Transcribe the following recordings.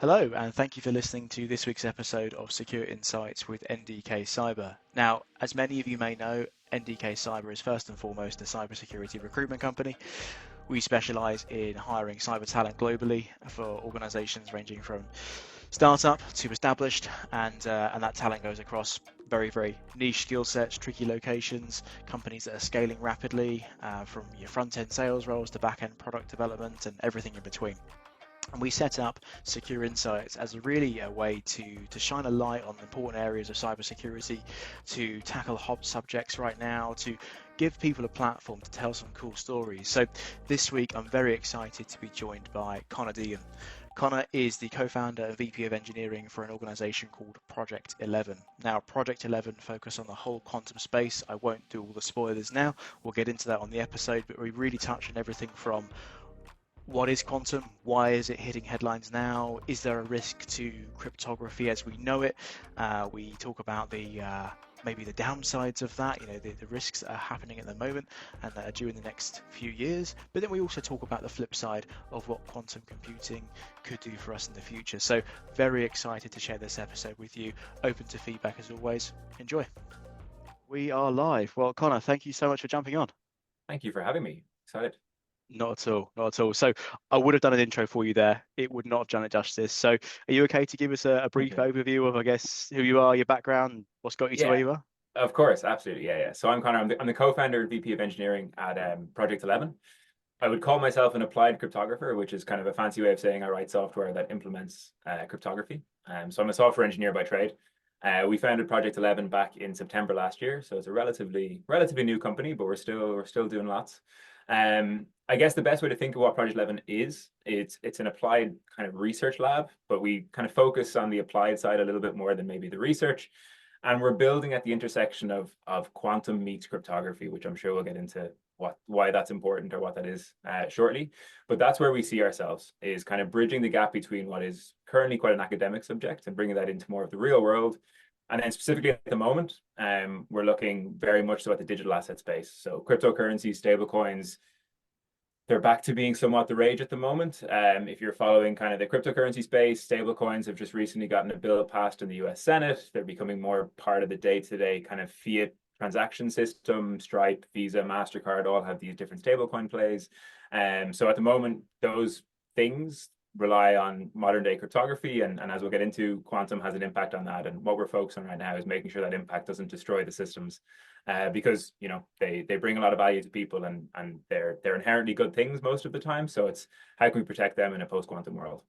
Hello, and thank you for listening to this week's episode of Secure Insights with NDK Cyber. Now, as many of you may know, NDK Cyber is first and foremost a cybersecurity recruitment company. We specialize in hiring cyber talent globally for organizations ranging from startup to established, and that talent goes across very niche skill sets, tricky locations, companies that are scaling rapidly, from your front-end sales roles to back-end product development and everything in between. And we set up Secure Insights as really a way to shine a light on important areas of cybersecurity, to tackle hot subjects right now, to give people a platform to tell some cool stories. So this week, I'm very excited to be joined by Conor. Conor is the co-founder and VP of engineering for an organization called Project 11. Now, Project 11 focus on the whole quantum space. I won't do all the spoilers now. We'll get into that on the episode, but we really touch on everything from what is quantum? Why is it hitting headlines now? Is there a risk to cryptography as we know it? We talk about the maybe the downsides of that, the risks that are happening at the moment and that are due in the next few years. But then we also talk about the flip side of what quantum computing could do for us in the future. So very excited to share this episode with you. Open to feedback as always. Enjoy. We are live. Well, Conor, thank you so much for jumping on. Thank you for having me. Excited. Not at all, not at all. So I would have done an intro for you there. It would not have done it justice. So are you okay to give us a brief Okay. overview of, I guess, who you are, your background, what's got you to where Yeah, you are? of course, absolutely. Yeah. So I'm Conor. I'm the co-founder and VP of engineering at Project 11. I would call myself an applied cryptographer, which is kind of a fancy way of saying I write software that implements cryptography. So I'm a software engineer by trade. We founded Project 11 back in September last year, so it's a relatively new company, but we're still doing lots. I guess the best way to think of what Project 11 is, it's an applied kind of research lab, but we kind of focus on the applied side a little bit more than maybe the research. And we're building at the intersection of quantum meets cryptography, which I'm sure we'll get into why that's important or what that is shortly. But that's where we see ourselves, is kind of bridging the gap between what is currently quite an academic subject and bringing that into more of the real world. And then specifically at the moment, we're looking very much so at the digital asset space. So cryptocurrencies, stablecoins, they're back to being somewhat the rage at the moment. If you're following kind of the cryptocurrency space, stablecoins have just recently gotten a bill passed in the US Senate. They're becoming more part of the day-to-day kind of fiat transaction system. Stripe, Visa, MasterCard all have these different stablecoin plays. So at the moment, those things rely on modern day cryptography, and as we'll get into, quantum has an impact on that. And what we're focused on right now is making sure that impact doesn't destroy the systems, because they bring a lot of value to people, and they're inherently good things most of the time. So it's how can we protect them in a post quantum world.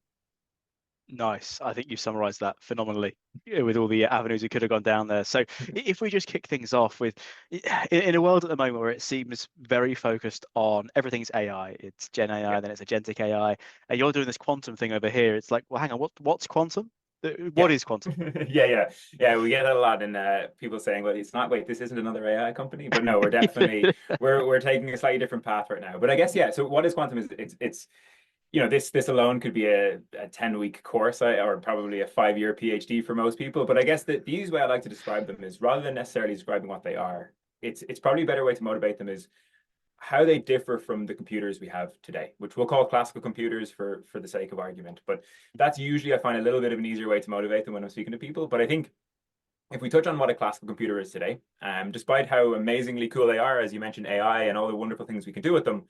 Nice. I think you summarized that phenomenally, with all the avenues we could have gone down there. So if we just kick things off with, in a world at the moment where it seems very focused on everything's AI, it's Gen AI, Yeah. then it's agentic AI, and you're doing this quantum thing over here. It's like, well, hang on, what's quantum? Yeah. What is quantum? Yeah. We get that a lot, and people saying, "Well, it's not. Wait, this isn't another AI company." But no, we're definitely we're taking a slightly different path right now. But I guess, yeah. So what is quantum? Is it's this alone could be a 10-week course, or probably a 5-year PhD for most people. But I guess the easy way I like to describe them is, rather than necessarily describing what they are, it's probably a better way to motivate them is how they differ from the computers we have today, which we'll call classical computers for the sake of argument. But that's usually, I find, a little bit of an easier way to motivate them when I'm speaking to people. But I think if we touch on what a classical computer is today, despite how amazingly cool they are, as you mentioned, AI and all the wonderful things we can do with them,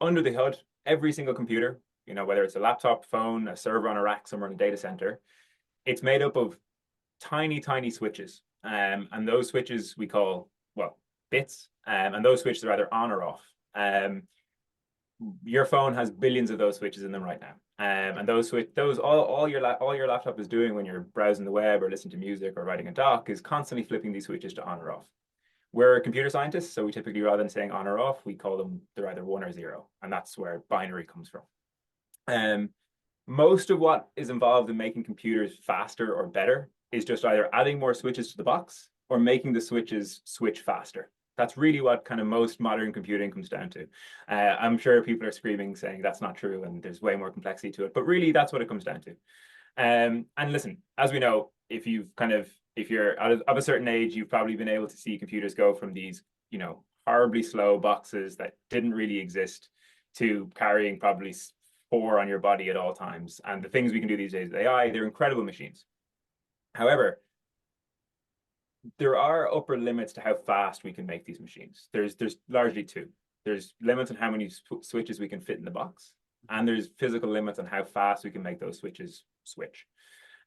under the hood, every single computer, whether it's a laptop, phone, a server on a rack somewhere in a data center, it's made up of tiny switches. And those switches we call, well, bits. And those switches are either on or off. Your phone has billions of those switches in them right now. And all your laptop is doing when you're browsing the web or listening to music or writing a doc is constantly flipping these switches to on or off. We're computer scientists, so we typically, rather than saying on or off, we call them, they're either one or zero, and that's where binary comes from. Most of what is involved in making computers faster or better is just either adding more switches to the box or making the switches switch faster. That's really what kind of most modern computing comes down to. I'm sure people are screaming saying that's not true and there's way more complexity to it, but really that's what it comes down to. And listen, as we know, if you're of a certain age, you've probably been able to see computers go from these, horribly slow boxes that didn't really exist to carrying probably 4 on your body at all times. And the things we can do these days with AI, they're incredible machines. However, there are upper limits to how fast we can make these machines. There's largely two. There's limits on how many switches we can fit in the box, and there's physical limits on how fast we can make those switches switch.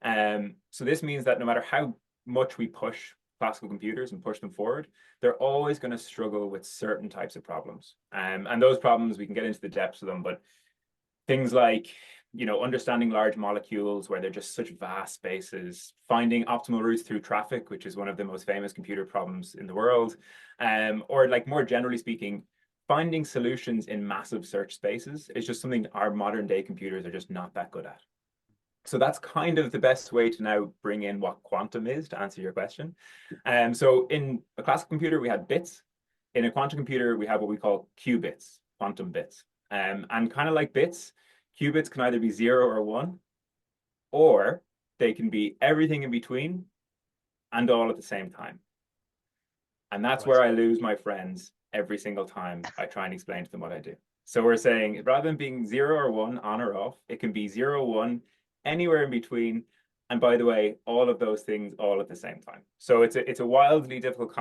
So this means that no matter how much we push classical computers and push them forward, they're always going to struggle with certain types of problems. And those problems, we can get into the depths of them, but things like, understanding large molecules where they're just such vast spaces, finding optimal routes through traffic, which is one of the most famous computer problems in the world, or like more generally speaking, finding solutions in massive search spaces is just something our modern day computers are just not that good at. So that's kind of the best way to now bring in what quantum is to answer your question. So in a classical computer, we had bits. In a quantum computer, we have what we call qubits, quantum bits. And kind of like bits, qubits can either be 0 or 1, or they can be everything in between and all at the same time. And that's where I lose my friends every single time I try and explain to them what I do. So we're saying rather than being 0 or 1 on or off, it can be 0, 1, anywhere in between. And by the way, all of those things all at the same time. So it's a wildly difficult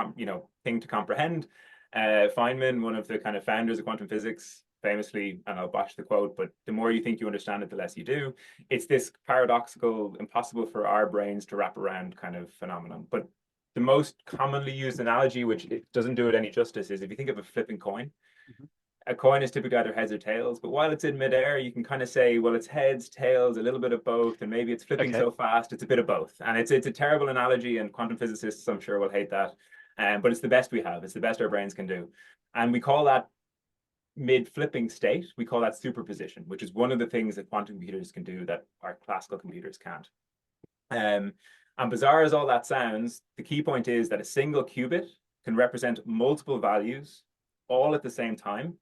thing to comprehend. Feynman, one of the kind of founders of quantum physics, famously, and I'll botch the quote, but the more you think you understand it, the less you do. It's this paradoxical, impossible for our brains to wrap around kind of phenomenon. But the most commonly used analogy, which it doesn't do it any justice, is if you think of a flipping coin. Mm-hmm. A coin is typically either heads or tails, but while it's in midair, you can kind of say, well, it's heads, tails, a little bit of both, and maybe it's flipping so fast, it's a bit of both. And it's a terrible analogy, and quantum physicists, I'm sure, will hate that. But it's the best we have. It's the best our brains can do. And we call that mid-flipping state, we call that superposition, which is one of the things that quantum computers can do that our classical computers can't. And bizarre as all that sounds, the key point is that a single qubit can represent multiple values all at the same time,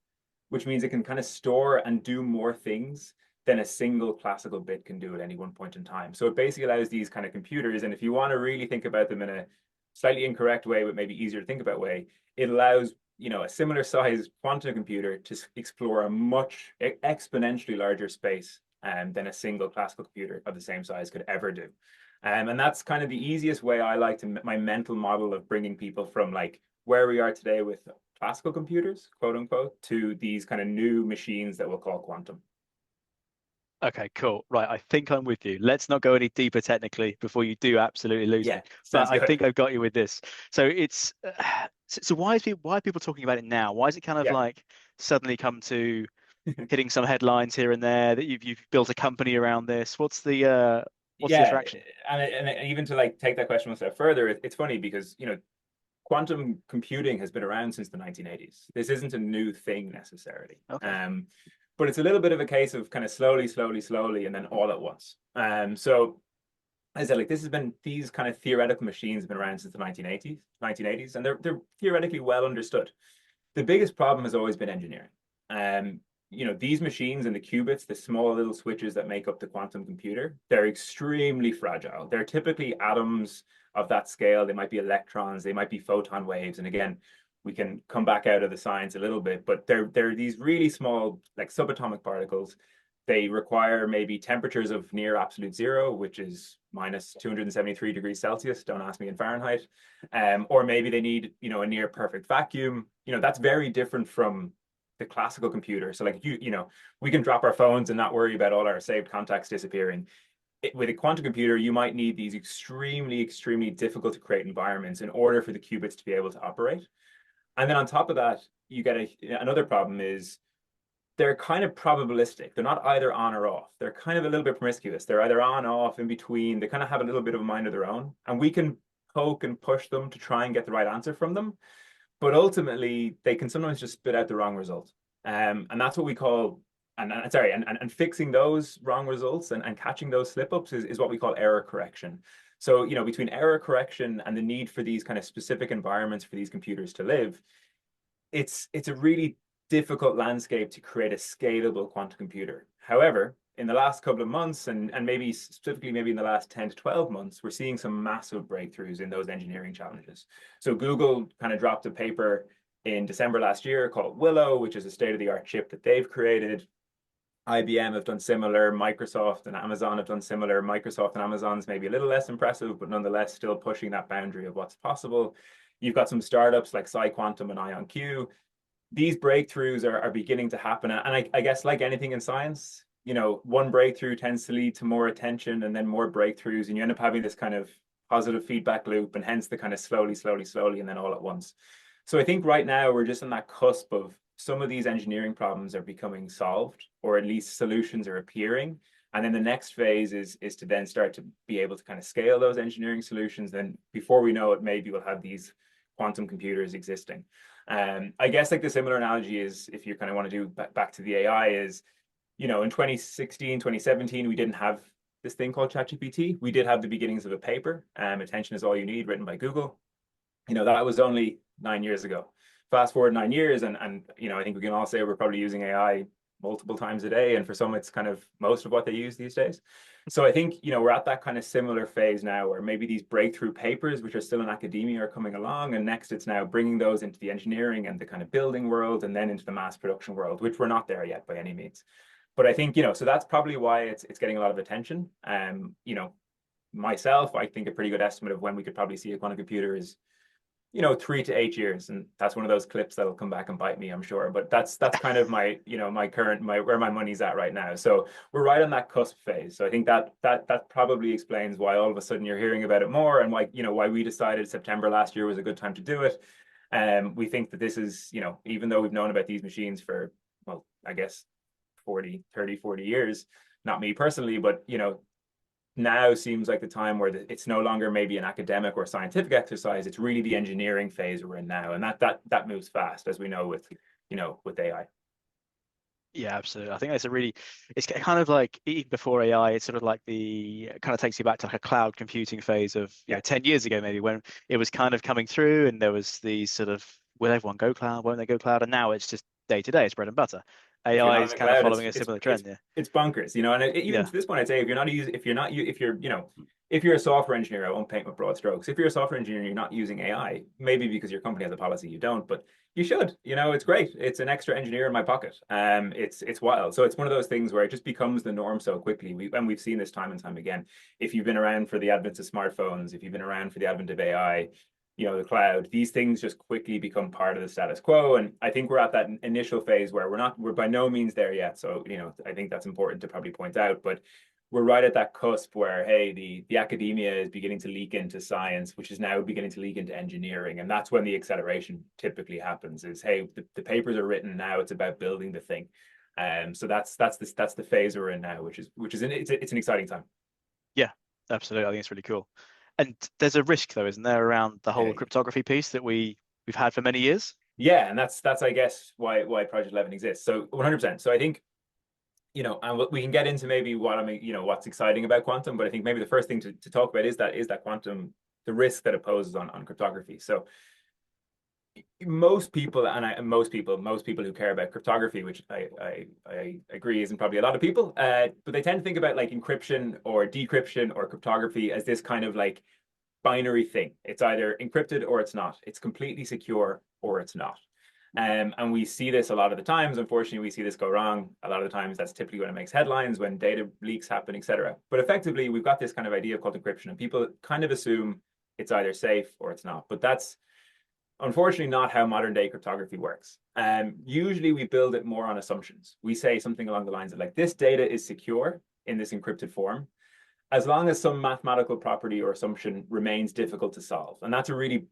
which means it can kind of store and do more things than a single classical bit can do at any one point in time. So it basically allows these kind of computers, and if you want to really think about them in a slightly incorrect way, but maybe easier to think about way, it allows a similar size quantum computer to explore a much exponentially larger space than a single classical computer of the same size could ever do. And that's kind of the easiest way I like to, my mental model of bringing people from like where we are today with classical computers, quote unquote, to these kind of new machines that we'll call quantum. Okay, cool. Right, I think I'm with you. Let's not go any deeper technically before you do absolutely lose me. But I think I've got you with this. So it's so why are people talking about it now? Why is it kind of like suddenly come to hitting some headlines here and there that you've built a company around this? What's the attraction? And even to like take that question one step further, it's funny because quantum computing has been around since the 1980s. This isn't a new thing necessarily. Okay. But it's a little bit of a case of kind of slowly, and then all at once. So as I said, like these kind of theoretical machines have been around since the 1980s, and they're theoretically well understood. The biggest problem has always been engineering. These machines and the qubits, the small little switches that make up the quantum computer, they're extremely fragile. They're typically atoms of that scale. They might be electrons, they might be photon waves. And again, we can come back out of the science a little bit, but they're these really small, like subatomic particles. They require maybe temperatures of near absolute zero, which is minus 273 degrees Celsius. Don't ask me in Fahrenheit. Or maybe they need, a near perfect vacuum. That's very different from the classical computer. So like, we can drop our phones and not worry about all our saved contacts disappearing. With a quantum computer, you might need these extremely, extremely difficult to create environments in order for the qubits to be able to operate. And then on top of that, you get another problem is they're kind of probabilistic. They're not either on or off. They're kind of a little bit promiscuous. They're either on, off, in between. They kind of have a little bit of a mind of their own. And we can poke and push them to try and get the right answer from them. But ultimately, they can sometimes just spit out the wrong result. And that's what we call, and fixing those wrong results and catching those slip-ups is what we call error correction. So, between error correction and the need for these kind of specific environments for these computers to live, it's a really difficult landscape to create a scalable quantum computer. However, in the last couple of months, and maybe specifically maybe in the last 10 to 12 months, we're seeing some massive breakthroughs in those engineering challenges. So Google kind of dropped a paper in December last year called Willow, which is a state-of-the-art chip that they've created. IBM have done similar. Microsoft and Amazon have done similar. Microsoft and Amazon's maybe a little less impressive, but nonetheless still pushing that boundary of what's possible. You've got some startups like PsiQuantum and IonQ. These breakthroughs are beginning to happen. And I guess like anything in science, one breakthrough tends to lead to more attention and then more breakthroughs. And you end up having this kind of positive feedback loop, and hence the kind of slowly, slowly, slowly, and then all at once. So I think right now we're just on that cusp of some of these engineering problems are becoming solved, or at least solutions are appearing. And then the next phase is to then start to be able to kind of scale those engineering solutions. Then before we know it, maybe we'll have these quantum computers existing. I guess like the similar analogy is, if you kind of want to do back to the AI, is, in 2016, 2017, we didn't have this thing called ChatGPT. We did have the beginnings of a paper, Attention is All You Need, written by Google. That was only 9 years ago. Fast forward 9 years, and I think we can all say we're probably using AI multiple times a day, and for some it's kind of most of what they use these days. So I think we're at that kind of similar phase now, where maybe these breakthrough papers, which are still in academia, are coming along, and next it's now bringing those into the engineering and the kind of building world, and then into the mass production world, which we're not there yet by any means. But I think so that's probably why it's getting a lot of attention. Myself, I think a pretty good estimate of when we could probably see a quantum computer is 3 to 8 years, and that's one of those clips that'll come back and bite me, I'm sure. But that's kind of my my current where my money's at right now. So we're right on that cusp phase. So I think that probably explains why all of a sudden you're hearing about it more, and why we decided September last year was a good time to do it. We think that this is, even though we've known about these machines for, well, I guess 40 years, not me personally, but now seems like the time where it's no longer maybe an academic or scientific exercise. It's really the engineering phase we're in now, and that moves fast, as we know with AI. Yeah, absolutely. I think it's kind of like, even before AI, it's sort of like it kind of takes you back to like a cloud computing phase of 10 years ago, maybe, when it was kind of coming through, and there was these sort of, will everyone go cloud? Won't they go cloud? And now it's just day to day, it's bread and butter. If you're AI not in is the kind of cloud, following a similar trend. Yeah. it's bonkers, and even Yeah. to this point, I'd say if you're a software engineer, I won't paint with broad strokes. If you're a software engineer and you're not using AI, maybe because your company has a policy you don't, but you should. It's great. It's an extra engineer in my pocket. It's wild. So it's one of those things where it just becomes the norm so quickly. We've seen this time and time again. If you've been around for the advent of smartphones, if you've been around for the advent of AI, the cloud, these things just quickly become part of the status quo. And I think we're at that initial phase where we're by no means there yet. So, I think that's important to probably point out, but we're right at that cusp where, hey, the academia is beginning to leak into science, which is now beginning to leak into engineering. And that's when the acceleration typically happens, is, hey, the papers are written, now it's about building the thing. So that's the phase we're in now, which is it's an exciting time. Yeah, absolutely. I think it's really cool. And there's a risk, though, isn't there, around the whole cryptography piece that we've had for many years? Yeah, and that's I guess why Project 11 exists. So 100%. So I think, and we can get into maybe what's exciting about quantum, but I think maybe the first thing to talk about is that quantum, the risk that it poses on cryptography. So most people who care about cryptography, which I agree isn't probably a lot of people, but they tend to think about like encryption or decryption or cryptography as this kind of like binary thing. It's either encrypted or it's not. It's completely secure or it's not. And we see this a lot of the times. Unfortunately, we see this go wrong a lot of the times. That's typically when it makes headlines, when data leaks happen, etc. But effectively, we've got this kind of idea called encryption, and people kind of assume it's either safe or it's not. But that's unfortunately not how modern day cryptography works. Usually, we build it more on assumptions. We say something along the lines of like, this data is secure in this encrypted form, as long as some mathematical property or assumption remains difficult to solve. And that's a really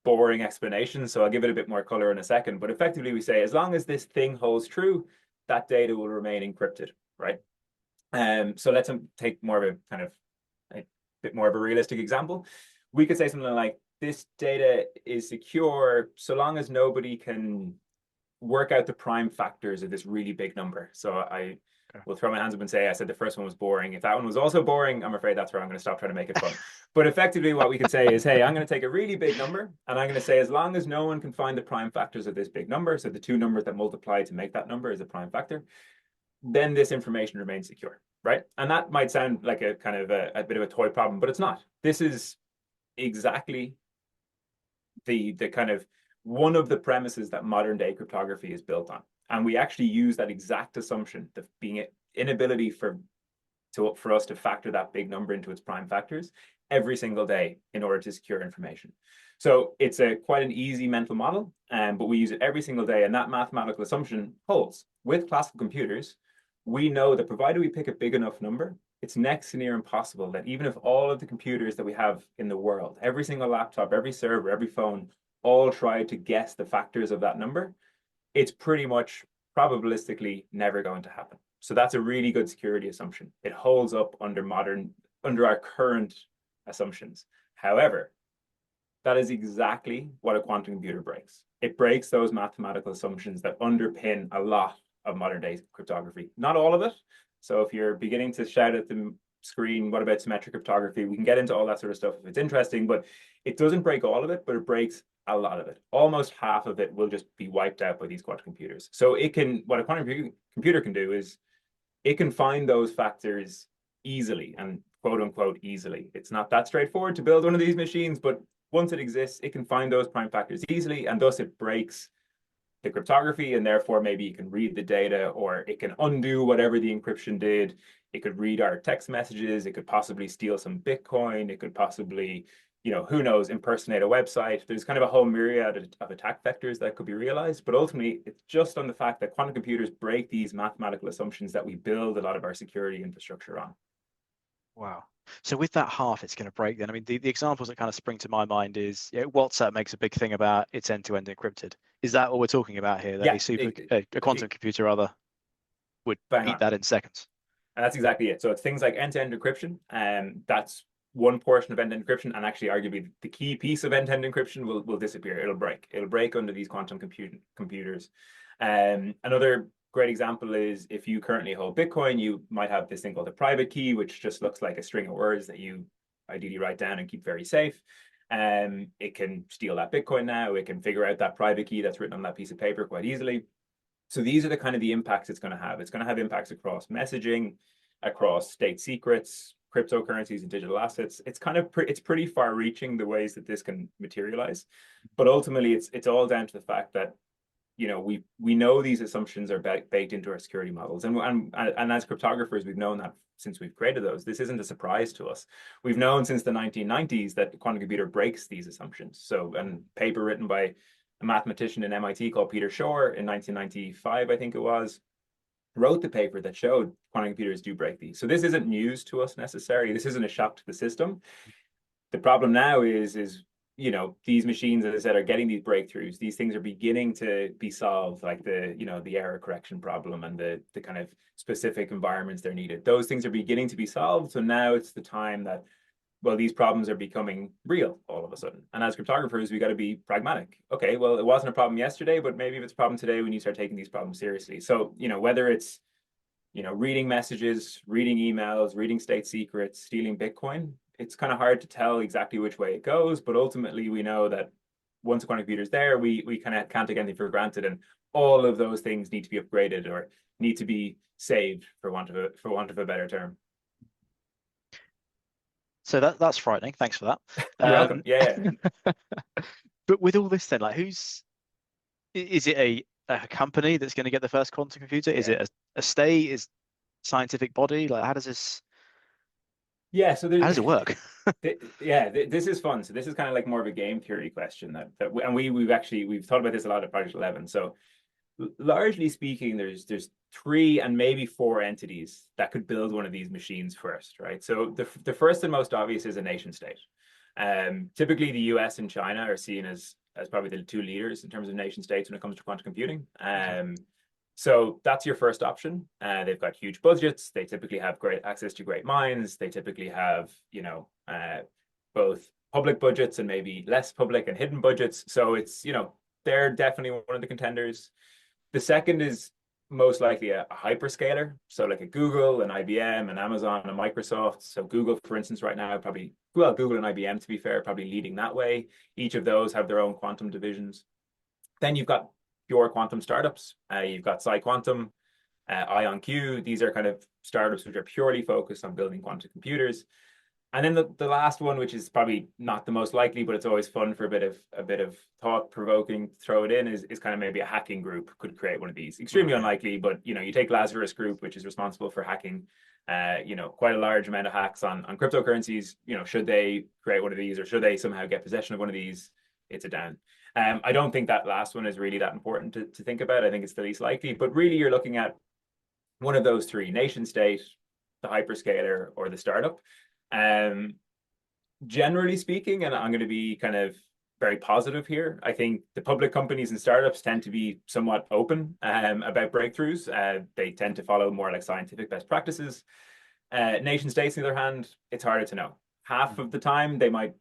boring explanation, so I'll give it a bit more color in a second. But effectively, we say, as long as this thing holds true, that data will remain encrypted, right? So let's take more of a bit more of a realistic example. We could say something like, this data is secure so long as nobody can work out the prime factors of this really big number. So I will throw my hands up and say, I said the first one was boring. If that one was also boring, I'm afraid that's where I'm going to stop trying to make it fun. But effectively, what we could say is, hey, I'm going to take a really big number, and I'm going to say, as long as no one can find the prime factors of this big number, so the two numbers that multiply to make that number is a prime factor, then this information remains secure, right? And that might sound like a kind of a bit of a toy problem, but it's not. This is exactly the kind of one of the premises that modern day cryptography is built on. And we actually use that exact assumption, the being inability for us to factor that big number into its prime factors every single day in order to secure information. So it's quite an easy mental model, but we use it every single day. And that mathematical assumption holds. With classical computers, we know that provided we pick a big enough number, it's next to near impossible that even if all of the computers that we have in the world, every single laptop, every server, every phone, all try to guess the factors of that number, it's pretty much probabilistically never going to happen. So that's a really good security assumption. It holds up under our current assumptions. However, that is exactly what a quantum computer breaks. It breaks those mathematical assumptions that underpin a lot of modern day cryptography. Not all of it. So if you're beginning to shout at the screen, what about symmetric cryptography? We can get into all that sort of stuff if it's interesting, but it doesn't break all of it, but it breaks a lot of it. Almost half of it will just be wiped out by these quantum computers. So what a quantum computer can do is it can find those factors easily, and quote unquote easily. It's not that straightforward to build one of these machines, but once it exists, it can find those prime factors easily, and thus it breaks the cryptography, and therefore maybe you can read the data, or it can undo whatever the encryption did. It could read our text messages. It could possibly steal some Bitcoin. It could possibly, who knows, impersonate a website. There's kind of a whole myriad of attack vectors that could be realized. But ultimately, it's just on the fact that quantum computers break these mathematical assumptions that we build a lot of our security infrastructure on. Wow. So with that half, it's going to break then. I mean, the examples that kind of spring to my mind is WhatsApp makes a big thing about it's end-to-end encrypted. Is that what we're talking about here? That Yeah, a quantum computer rather would beat that in seconds? And that's exactly it. So it's things like end-to-end encryption, and that's one portion of end-to-end encryption, and actually arguably the key piece of end-to-end encryption will disappear. It'll break under these quantum computers. Another great example is if you currently hold Bitcoin, you might have this thing called a private key, which just looks like a string of words that you ideally write down and keep very safe. It can steal that Bitcoin now. It can figure out that private key that's written on that piece of paper quite easily. So these are the kind of the impacts it's going to have. It's going to have impacts across messaging, across state secrets, cryptocurrencies, and digital assets. It's kind of it's pretty far-reaching the ways that this can materialize, but ultimately it's all down to the fact that we know these assumptions are baked into our security models, and as cryptographers, we've known that since we've created those. This isn't a surprise to us. We've known since the 1990s that the quantum computer breaks these assumptions. So, a paper written by a mathematician in MIT called Peter Shor in 1995, I think it was, wrote the paper that showed quantum computers do break these. So this isn't news to us necessarily. This isn't a shock to the system. The problem now is these machines, as I said, are getting these breakthroughs. These things are beginning to be solved, like the error correction problem and the kind of specific environments they're needed. Those things are beginning to be solved. So now it's the time that, well, these problems are becoming real all of a sudden. And as cryptographers, we got to be pragmatic. Okay, well, it wasn't a problem yesterday, but maybe if it's a problem today, we need to start taking these problems seriously. So, whether it's, reading messages, reading emails, reading state secrets, stealing Bitcoin, it's kind of hard to tell exactly which way it goes. But ultimately, we know that once a quantum computer is there, we kind of can't take anything for granted. And all of those things need to be upgraded or need to be saved, for want of a better term. So that's frightening. Thanks for that. You're welcome. Yeah. But with all this, then, like, is it a company that's going to get the first quantum computer? Is it a state? Is scientific body? Like, how does this? Yeah. So how does it work? This is fun. So this is kind of like more of a game theory question and we've thought about this a lot at Project 11. So largely speaking, there's three and maybe four entities that could build one of these machines first, right? So the first and most obvious is a nation state. Typically, the US and China are seen as probably the two leaders in terms of nation states when it comes to quantum computing. So that's your first option. They've got huge budgets. They typically have great access to great minds. They typically have, both public budgets and maybe less public and hidden budgets. So it's, they're definitely one of the contenders. The second is most likely a hyperscaler. So like a Google, an IBM, an Amazon, a Microsoft. So Google, for instance, right now, Google and IBM, to be fair, probably leading that way. Each of those have their own quantum divisions. Then you've got pure quantum startups. You've got PsiQuantum, IonQ. These are kind of startups which are purely focused on building quantum computers. And then the last one, which is probably not the most likely, but it's always fun for a bit of thought provoking to throw it in, is kind of maybe a hacking group could create one of these. Extremely Right. unlikely, but you take Lazarus Group, which is responsible for hacking, quite a large amount of hacks on cryptocurrencies. Should they create one of these, or should they somehow get possession of one of these? It's a down. I don't think that last one is really that important to think about. I think it's the least likely, but really you're looking at one of those three: nation state, the hyperscaler, or the startup. Um, Generally speaking, and I'm going to be kind of very positive here, I think the public companies and startups tend to be somewhat open about breakthroughs. They tend to follow more like scientific best practices. Nation states, on the other hand, it's harder to know. Half of the time, they might,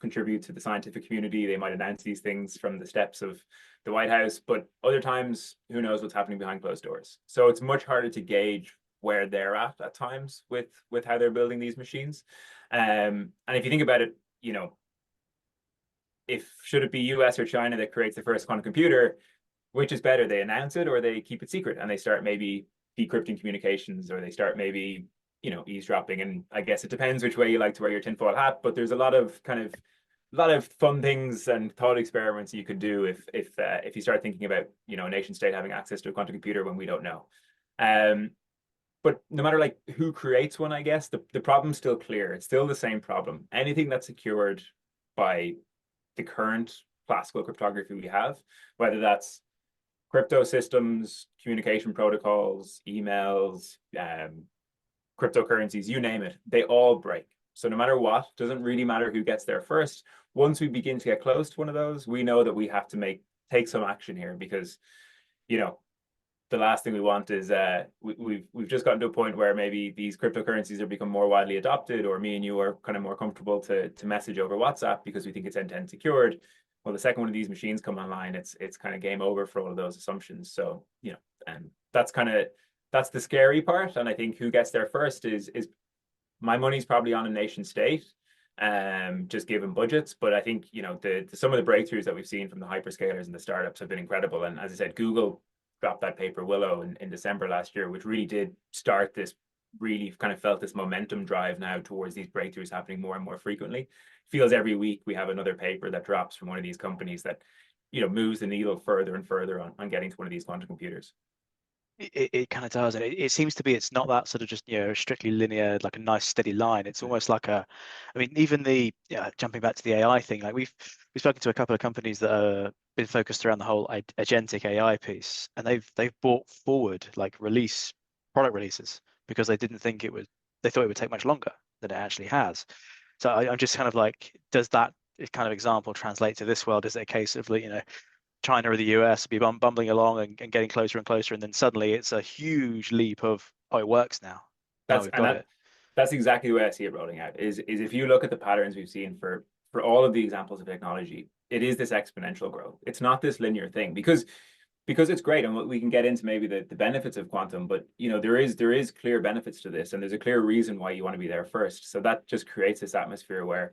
contribute to the scientific community. They might announce these things from the steps of the White House, but other times, who knows what's happening behind closed doors. So it's much harder to gauge where they're at times with how they're building these machines. And if you think about it, if should it be US or China that creates the first quantum computer, which is better? They announce it or they keep it secret and they start maybe decrypting communications, or they start maybe eavesdropping. And I guess it depends which way you like to wear your tinfoil hat, but there's a lot of fun things and thought experiments you could do if you start thinking about a nation state having access to a quantum computer when we don't know. Um, but no matter like who creates one, I guess the problem's still clear. It's still the same problem. Anything that's secured by the current classical cryptography we have, whether that's crypto systems, communication protocols, emails, cryptocurrencies, you name it, they all break. So no matter what, doesn't really matter who gets there first. Once we begin to get close to one of those, we know that we have to take some action here, because you know the last thing we want is we've just gotten to a point where maybe these cryptocurrencies are become more widely adopted, or me and you are kind of more comfortable to message over WhatsApp because we think it's end-to-end secured. Well, the second one of these machines come online, it's kind of game over for all of those assumptions. So and that's the scary part. And I think who gets there first is my money's probably on a nation state, just given budgets. But I think some of the breakthroughs that we've seen from the hyperscalers and the startups have been incredible. And as I said, Google dropped that paper Willow in December last year, which really did start this, really kind of felt this momentum drive now towards these breakthroughs happening more and more frequently. Feels every week we have another paper that drops from one of these companies that moves the needle further and further on getting to one of these quantum computers. It kind of does, and it seems to be it's not that sort of just strictly linear, like a nice steady line. It's almost like I mean, even the jumping back to the AI thing, like we've spoken to a couple of companies that have been focused around the whole agentic AI piece, and they've brought forward like product releases because they thought it would take much longer than it actually has. So I'm just kind of like, does that kind of example translate to this world? Is it a case of China or the US be bumbling along and getting closer and closer, and then suddenly it's a huge leap of, oh, it works now. Now That's we've and got that it. that's exactly the way I see it rolling out. Is if you look at the patterns we've seen for all of the examples of technology, it is this exponential growth. It's not this linear thing, because it's great, and we can get into maybe the benefits of quantum, but there is clear benefits to this, and there's a clear reason why you want to be there first. So that just creates this atmosphere where,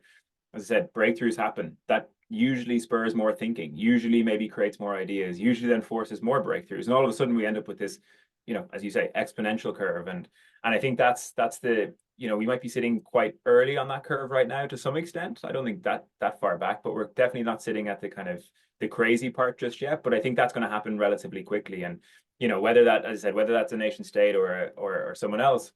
as I said, breakthroughs happen. That usually spurs more thinking, usually maybe creates more ideas, usually then forces more breakthroughs. And all of a sudden we end up with this, as you say, exponential curve. And I think that's we might be sitting quite early on that curve right now to some extent. I don't think that far back, but we're definitely not sitting at the kind of the crazy part just yet. But I think that's going to happen relatively quickly. And whether that, as I said, whether that's a nation state or someone else,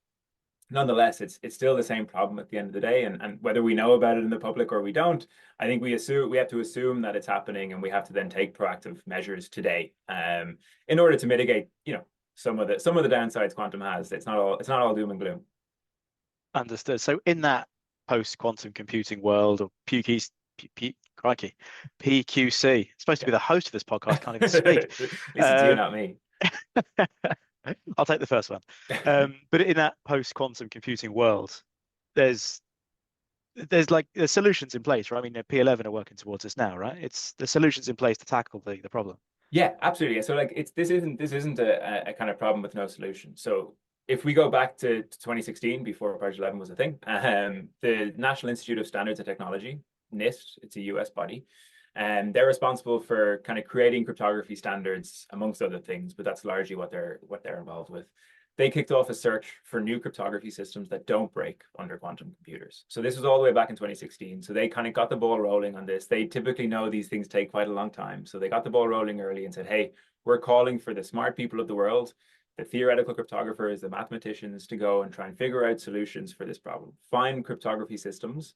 nonetheless, it's still the same problem at the end of the day. And whether we know about it in the public or we don't, I think we have to assume that it's happening, and we have to then take proactive measures today, in order to mitigate, some of the downsides quantum has. It's not all doom and gloom. Understood. So in that post-quantum computing world, or crikey, PQC, it's supposed to be Yeah. the host of this podcast, can't even speak. At least it's you, Um, not me. I'll take the first one. But in that post-quantum computing world, there's there's solutions in place, right? I mean, P11 are working towards this now, right? It's the solutions in place to tackle the problem. Yeah, absolutely. So like this isn't a kind of problem with no solution. So if we go back to 2016, before Project 11 was a thing, the National Institute of Standards and Technology, NIST, it's a US body, and they're responsible for kind of creating cryptography standards amongst other things, but that's largely what they're involved with. they kicked off a search for new cryptography systems that don't break under quantum computers. So this was all the way back in 2016. So they kind of got the ball rolling on this. They typically know these things take quite a long time. So they got the ball rolling early and said, hey, we're calling for the smart people of the world, the theoretical cryptographers, the mathematicians, to go and try and figure out solutions for this problem. Find cryptography systems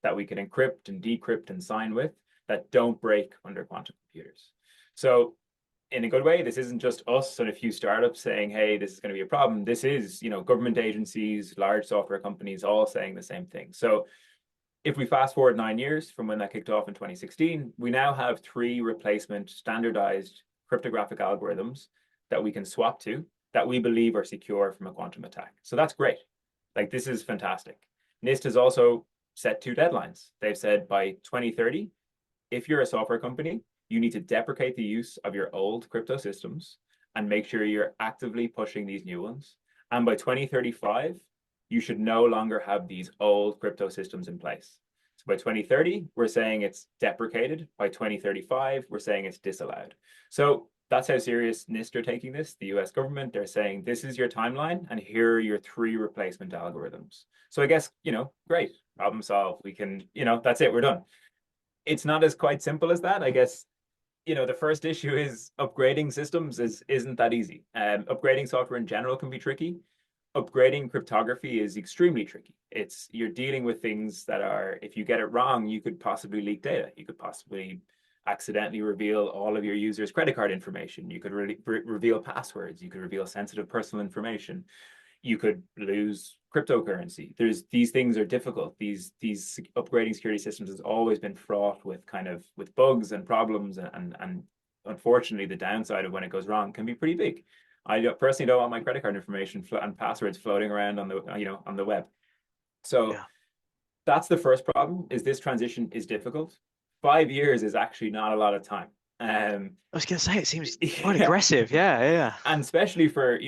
that we can encrypt and decrypt and sign with that don't break under quantum computers. So in a good way, this isn't just us and a few startups saying, hey, this is going to be a problem. This is, government agencies, large software companies, all saying the same thing. So if we fast forward 9 years from when that kicked off in 2016, we now have 3 replacement standardized cryptographic algorithms that we can swap to that we believe are secure from a quantum attack. So that's great. Like, this is fantastic. NIST has also set 2 deadlines. They've said by 2030, if you're a software company, you need to deprecate the use of your old crypto systems and make sure you're actively pushing these new ones. And by 2035, you should no longer have these old crypto systems in place. So by 2030, we're saying it's deprecated. By 2035, we're saying it's disallowed. So that's how serious NIST are taking this, the US government. They're saying, this is your timeline, and here are your 3 replacement algorithms. So I guess, great, problem solved. We can, that's it, we're done. It's not as quite simple as that. I guess the first issue is upgrading systems isn't that easy. Upgrading software in general can be tricky. Upgrading cryptography is extremely tricky. You're dealing with things that are, if you get it wrong, you could possibly leak data. You could possibly accidentally reveal all of your users' credit card information. You could reveal passwords. You could reveal sensitive personal information. You could lose cryptocurrency. These things are difficult. These upgrading security systems has always been fraught with with bugs and problems, and unfortunately the downside of when it goes wrong can be pretty big. I personally don't want my credit card information and passwords floating around on the web. So Yeah. that's the first problem. Is this transition is difficult. 5 years is actually not a lot of time. I was going to say, it seems quite Yeah. aggressive. Yeah. And especially for,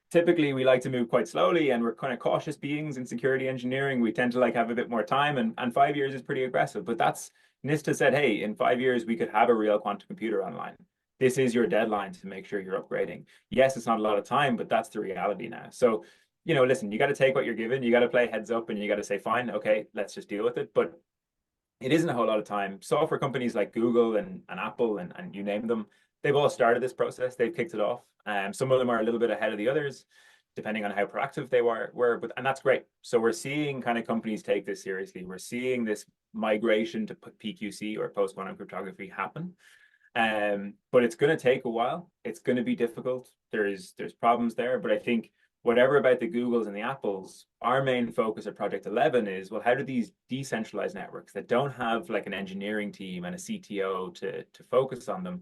typically we like to move quite slowly, and we're kind of cautious beings in security engineering. We tend to have a bit more time, and 5 years is pretty aggressive. But that's, NIST said, hey, in 5 years we could have a real quantum computer online. This is your deadline to make sure you're upgrading. Yes, it's not a lot of time, but that's the reality now. So, listen, you got to take what you're given. You got to play heads up, and you got to say, fine, okay, let's just deal with it. But it isn't a whole lot of time. Software companies like Google and Apple and you name them, they've all started this process. They've kicked it off. Some of them are a little bit ahead of the others, depending on how proactive they were. And that's great. So we're seeing kind of companies take this seriously. We're seeing this migration to PQC, or post-quantum cryptography, happen. But it's going to take a while. It's going to be difficult. There's problems there, but I think whatever about the Googles and the Apples, our main focus at Project 11 is, well, how do these decentralized networks that don't have an engineering team and a CTO to focus on them,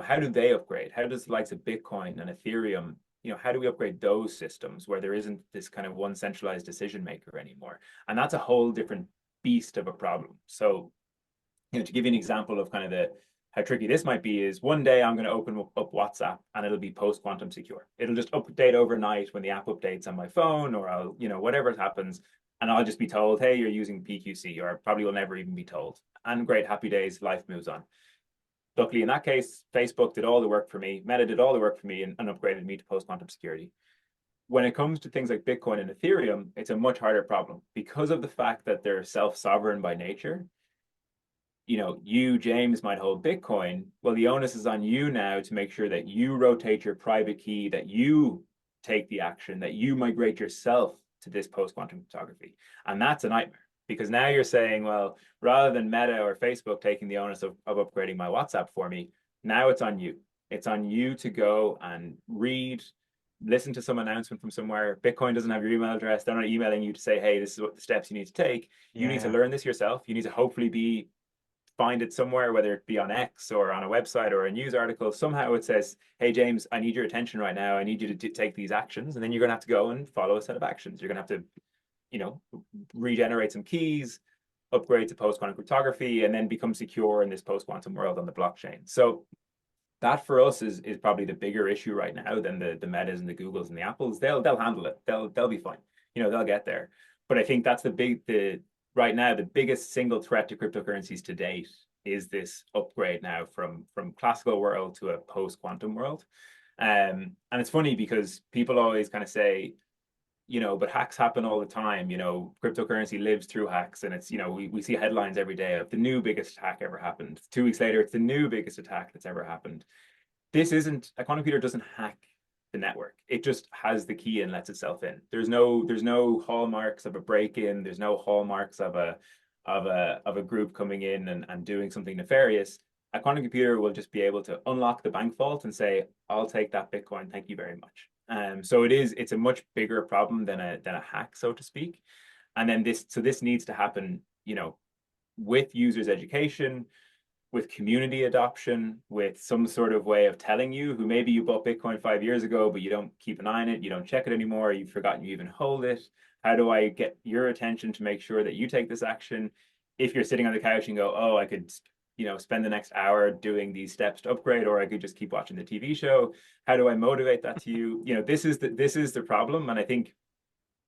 how do they upgrade? How does the likes of Bitcoin and Ethereum, how do we upgrade those systems where there isn't this kind of one centralized decision maker anymore? And that's a whole different beast of a problem. So, to give you an example of kind of how tricky this might be, is one day I'm going to open up WhatsApp and it'll be post-quantum secure. It'll just update overnight when the app updates on my phone, or I'll, whatever happens, and I'll just be told, hey, you're using PQC, or I probably will never even be told. And great, happy days, life moves on. Luckily, in that case, Facebook did all the work for me, Meta did all the work for me, and upgraded me to post-quantum security. When it comes to things like Bitcoin and Ethereum, it's a much harder problem because of the fact that they're self-sovereign by nature. You, James, might hold Bitcoin. Well, the onus is on you now to make sure that you rotate your private key, that you take the action, that you migrate yourself to this post-quantum cryptography. And that's a nightmare, because now you're saying, well, rather than Meta or Facebook taking the onus of upgrading my WhatsApp for me, now it's on you. It's on you to go and listen to some announcement from somewhere. Bitcoin doesn't have your email address. They're not emailing you to say, hey, this is what the steps you need to take. You need to learn this yourself. You need to hopefully find it somewhere, whether it be on X or on a website or a news article. Somehow it says, hey, James, I need your attention right now. I need you to take these actions. And then you're going to have to go and follow a set of actions. You're going to have to, regenerate some keys, upgrade to post-quantum cryptography, and then become secure in this post-quantum world on the blockchain. So that for us is probably the bigger issue right now than the Metas and the Googles and the Apples. They'll handle it. They'll be fine. They'll get there. But I think that's right now, the biggest single threat to cryptocurrencies to date is this upgrade now from classical world to a post-quantum world. And it's funny because people always kind of say, but hacks happen all the time. Cryptocurrency lives through hacks, and it's, we see headlines every day of the new biggest hack ever happened. 2 weeks later, it's the new biggest attack that's ever happened. This isn't, a quantum computer doesn't hack the network. It just has the key and lets itself in. There's no hallmarks of a break-in. There's no hallmarks of a group coming in and doing something nefarious. A quantum computer will just be able to unlock the bank vault and say, "I'll take that Bitcoin. Thank you very much." So it's a much bigger problem than a hack, so to speak. And then this needs to happen, with users' education, with community adoption, with some sort of way of telling you who maybe you bought Bitcoin 5 years ago, but you don't keep an eye on it, you don't check it anymore, you've forgotten you even hold it. How do I get your attention to make sure that you take this action? If you're sitting on the couch and go, oh, I could, spend the next hour doing these steps to upgrade, or I could just keep watching the TV show. How do I motivate that to you? This is the problem. And I think,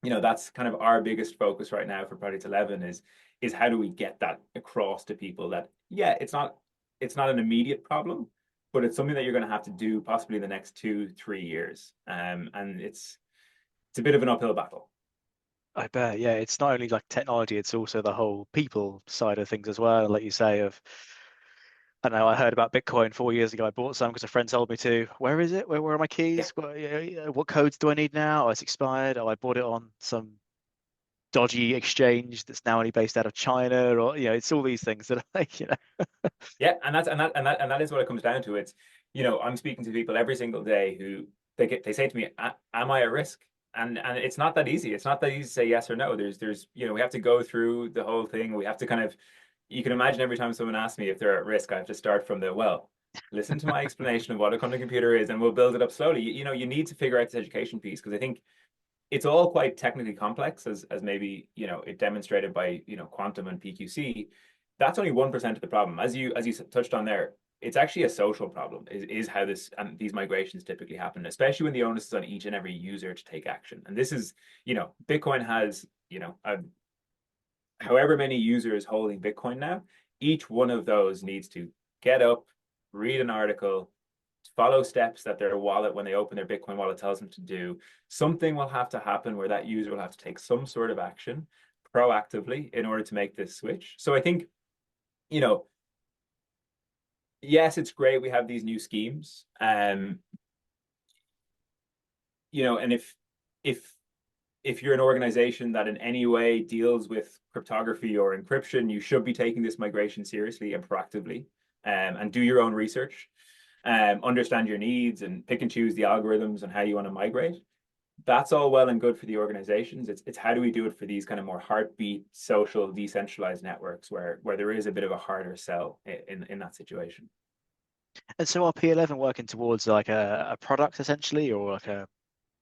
that's kind of our biggest focus right now for Project 11 is how do we get that across to people that, yeah, it's not an immediate problem, but it's something that you're going to have to do possibly in the next 2-3 years. And it's a bit of an uphill battle. I bet, yeah. It's not only like technology, it's also the whole people side of things as well. Like you say, I know I heard about Bitcoin 4 years ago. I bought some because a friend told me to. Where is it? Where are my Yeah. keys? What codes do I need now? Oh, it's expired. Oh, I bought it on some dodgy exchange that's now only based out of China, or it's all these things that are like, Yeah, and that is what it comes down to. It's, I'm speaking to people every single day who they say to me, "Am I at risk?" And it's not that easy. It's not that easy to say yes or no. There's we have to go through the whole thing. We have to kind of, you can imagine every time someone asks me if they're at risk, I have to start from the, well, listen to my explanation of what a quantum computer is, and we'll build it up slowly. You need to figure out this education piece, because I think it's all quite technically complex, as maybe it demonstrated by quantum and PQC. That's only 1% of the problem. As you touched on there, it's actually a social problem. Is how this and these migrations typically happen, especially when the onus is on each and every user to take action. And this is, Bitcoin has, however many users holding Bitcoin now. Each one of those needs to get up, read an article, follow steps that their wallet, when they open their Bitcoin wallet, tells them to do. Something will have to happen where that user will have to take some sort of action proactively in order to make this switch. So I think, yes, it's great we have these new schemes. And if you're an organization that in any way deals with cryptography or encryption, you should be taking this migration seriously and proactively, and do your own research, understand your needs, and pick and choose the algorithms and how you want to migrate. That's all well and good for the organizations. It's how do we do it for these kind of more heartbeat, social, decentralized networks where there is a bit of a harder sell in that situation. And so are P11 working towards like a product essentially, or like a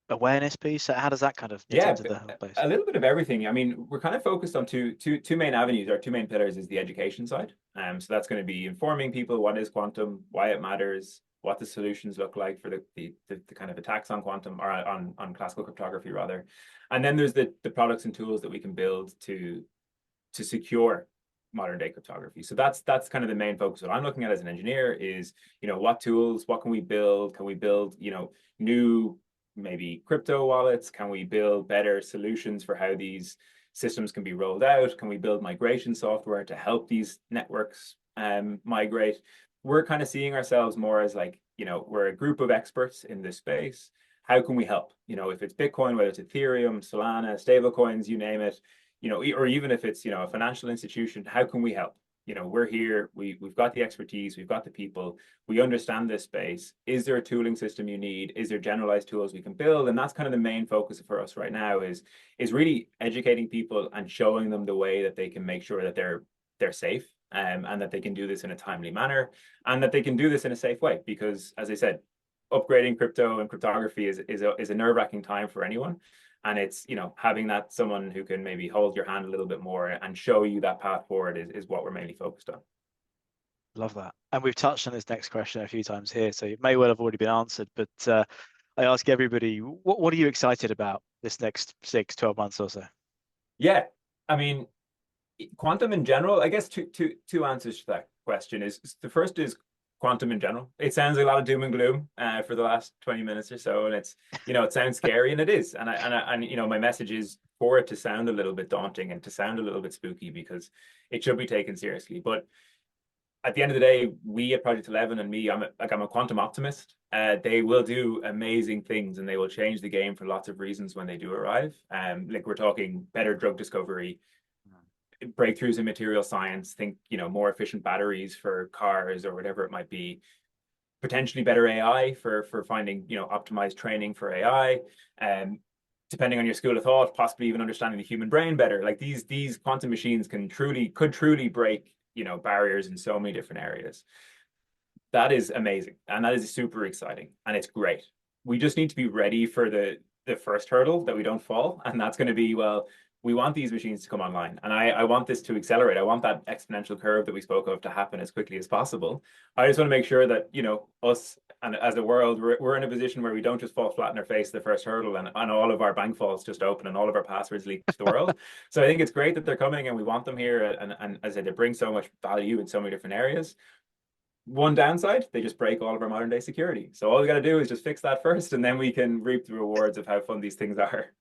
awareness piece? So how does that kind of fit Yeah, into the whole place? a little bit of everything. I mean, we're kind of focused on two main avenues. Our two main pillars is the education side. So that's going to be informing people what is quantum, why it matters, what the solutions look like for the kind of attacks on quantum, or on classical cryptography rather. And then there's the products and tools that we can build to secure modern day cryptography. So that's kind of the main focus. What I'm looking at as an engineer is, what tools, what can we build? Can we build, new maybe crypto wallets? Can we build better solutions for how these systems can be rolled out? Can we build migration software to help these networks migrate? We're kind of seeing ourselves more as like, we're a group of experts in this space. How can we help? If it's Bitcoin, whether it's Ethereum, Solana, stablecoins, you name it, or even if it's, a financial institution, how can we help? We're here, we've got the expertise, we've got the people, we understand this space. Is there a tooling system you need? Is there generalized tools we can build? And that's kind of the main focus for us right now is really educating people and showing them the way that they can make sure that they're safe, and that they can do this in a timely manner, and that they can do this in a safe way. Because as I said, upgrading crypto and cryptography is a nerve-wracking time for anyone. And it's, having that someone who can maybe hold your hand a little bit more and show you that path forward is what we're mainly focused on. Love that. And we've touched on this next question a few times here, so it may well have already been answered, but I ask everybody, what are you excited about this next 6, 12 months or so? Yeah, I mean, quantum in general, I guess two answers to that question is, the first is quantum in general. It sounds like a lot of doom and gloom for the last 20 minutes or so, and it's, it sounds scary, and it is. And my message is for it to sound a little bit daunting and to sound a little bit spooky, because it should be taken seriously. But at the end of the day, we at Project 11 and me, I'm a quantum optimist. They will do amazing things, and they will change the game for lots of reasons when they do arrive. Like, we're talking better drug discovery, breakthroughs in material science, think, more efficient batteries for cars or whatever it might be, potentially better AI for finding, optimized training for AI. Depending on your school of thought, possibly even understanding the human brain better. Like, these quantum machines could truly break, barriers in so many different areas. That is amazing, and that is super exciting, and it's great. We just need to be ready for the first hurdle, that we don't fall, and that's going to be, well, we want these machines to come online, and I want this to accelerate. I want that exponential curve that we spoke of to happen as quickly as possible. I just want to make sure that, us and as a world, we're in a position where we don't just fall flat in our face the first hurdle, and all of our bank vaults just open and all of our passwords leak to the world. So I think it's great that they're coming, and we want them here, and as I said, they bring so much value in so many different areas. One downside, they just break all of our modern day security. So all we got to do is just fix that first, and then we can reap the rewards of how fun these things are.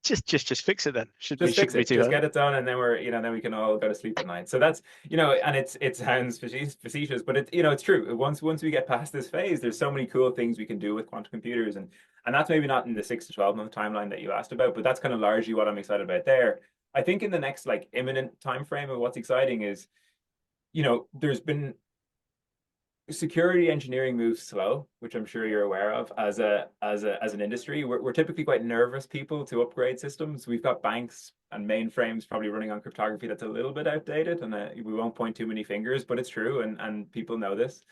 Just fix it then. Just fix Shouldn't be it. too Just hard. get it done, and then then we can all go to sleep at night. So that's, and it sounds facetious, but it's true. Once we get past this phase, there's so many cool things we can do with quantum computers, and that's maybe not in the 6 to 12 month timeline that you asked about, but that's kind of largely what I'm excited about there. I think in the next, like, imminent time frame of what's exciting is, there's been security engineering moves slow, which I'm sure you're aware of. As an industry, we're typically quite nervous people to upgrade systems. We've got banks and mainframes probably running on cryptography that's a little bit outdated, and we won't point too many fingers, but it's true, and people know this.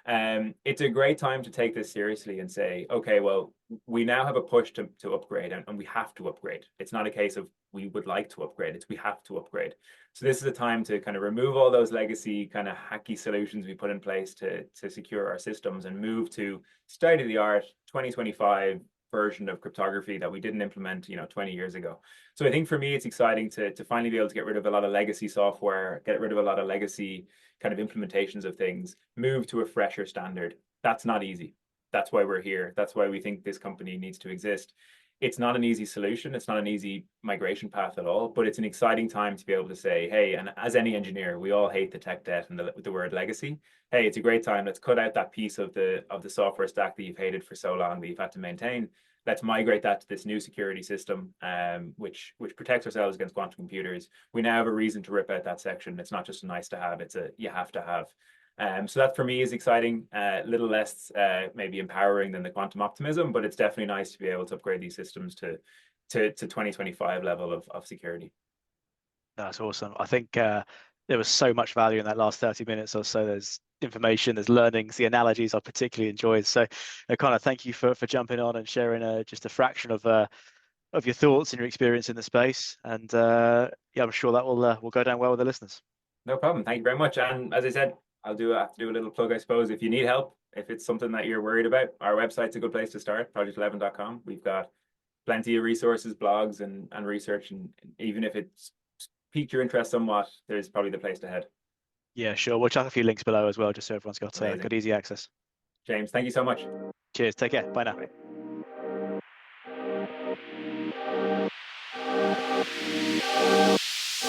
It's a great time to take this seriously and say, okay, well, we now have a push to upgrade, and we have to upgrade. It's not a case of we would like to upgrade, it's we have to upgrade. So this is a time to kind of remove all those legacy kind of hacky solutions we put in place to secure our systems, and move to state of the art 2025 version of cryptography that we didn't implement 20 years ago. So I think for me, it's exciting to finally be able to get rid of a lot of legacy software, get rid of a lot of legacy kind of implementations of things, move to a fresher standard. That's not easy. That's why we're here. That's why we think this company needs to exist. It's not an easy solution. It's not an easy migration path at all, but it's an exciting time to be able to say, hey, and as any engineer, we all hate the tech debt and the word legacy. Hey, it's a great time. Let's cut out that piece of the software stack that you've hated for so long, that you've had to maintain. Let's migrate that to this new security system, which protects ourselves against quantum computers. We now have a reason to rip out that section. It's not just a nice to have, it's a you have to have. So that for me is exciting, a little less maybe empowering than the quantum optimism, but it's definitely nice to be able to upgrade these systems to 2025 level of security. That's awesome. I think there was so much value in that last 30 minutes or so. There's information, there's learnings, the analogies I particularly enjoyed. So, Conor, thank you for jumping on and sharing just a fraction of your thoughts and your experience in the space. And yeah, I'm sure that will go down well with the listeners. No problem. Thank you very much. And as I said, I have to do a little plug, I suppose. If you need help, if it's something that you're worried about, our website's a good place to start, project11.com. We've got plenty of resources, blogs, and research. And even if it's piqued your interest somewhat, there's probably the place to head. Yeah, sure. We'll chuck a few links below as well, just so everyone's got good, easy access. James, thank you so much. Cheers. Take care. Bye now. Bye.